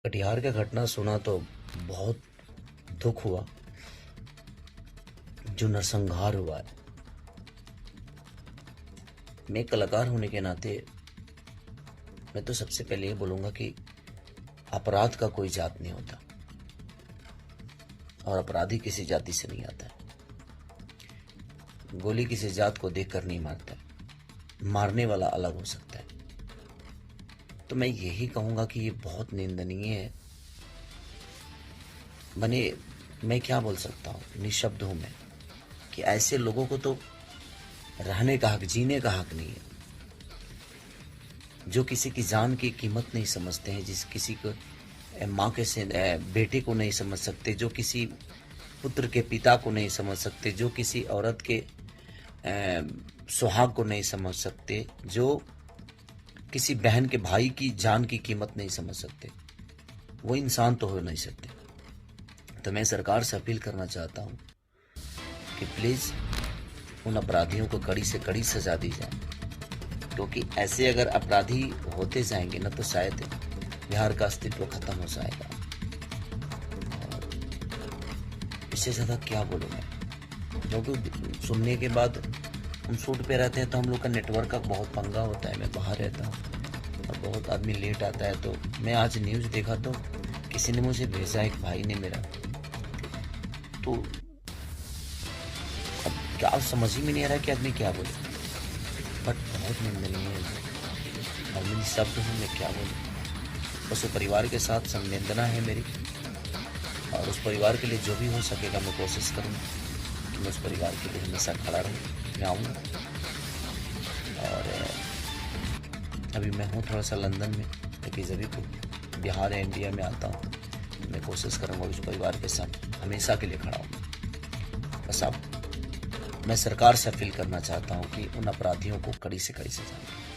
कटिहार का घटना सुना तो बहुत दुख हुआ। जो नरसंहार हुआ है, मैं एक कलाकार होने के नाते मैं तो सबसे पहले ये बोलूंगा कि अपराध का कोई जात नहीं होता और अपराधी किसी जाति से नहीं आता है। गोली किसी जात को देखकर नहीं मारता है, मारने वाला अलग हो सकता है। तो मैं यही कहूंगा कि ये बहुत निंदनीय है। मैं क्या बोल सकता हूँ, निशब्द हूं मैं कि ऐसे लोगों को तो रहने का हक, जीने का हक नहीं है। जो किसी की जान की कीमत नहीं समझते हैं, जिस किसी को माँ के से बेटे को नहीं समझ सकते, जो किसी पुत्र के पिता को नहीं समझ सकते, जो किसी औरत के सुहाग को नहीं समझ सकते, जो किसी बहन के भाई की जान की कीमत नहीं समझ सकते, वो इंसान तो हो नहीं सकते। तो मैं सरकार से अपील करना चाहता हूँ कि प्लीज़ उन अपराधियों को कड़ी से कड़ी सजा दी जाए, क्योंकि ऐसे अगर अपराधी होते जाएंगे ना तो शायद बिहार का अस्तित्व खत्म हो जाएगा। और इससे ज़्यादा क्या बोलूँ मैं, क्योंकि सुनने के बाद हम शूट पे रहते हैं तो हम लोग का नेटवर्क का बहुत पंगा होता है। मैं बाहर रहता हूँ और बहुत आदमी लेट आता है। तो मैं आज न्यूज़ देखा तो किसी ने मुझे भेजा, एक भाई ने मेरा, तो अब क्या समझ ही में नहीं आ रहा है कि आदमी क्या बोले, बट बहुत निंदनीय है और मेरी शब्द हूँ, मैं क्या बोलूँ। बस वो परिवार के साथ संवेदना है मेरी, और उस परिवार के लिए जो भी हो सकेगा मैं कोशिश करूँगा कि मैं उस परिवार के लिए हमेशा खड़ा रहूँ। मैं आऊँगा और अभी मैं हूँ थोड़ा सा लंदन में, लेकिन जब भी बिहार या इंडिया में आता हूँ मैं कोशिश करूँगा उस परिवार के साथ हमेशा के लिए खड़ा हूँ। बस अब मैं सरकार से अपील करना चाहता हूँ कि उन अपराधियों को कड़ी से कड़ी सजा दें।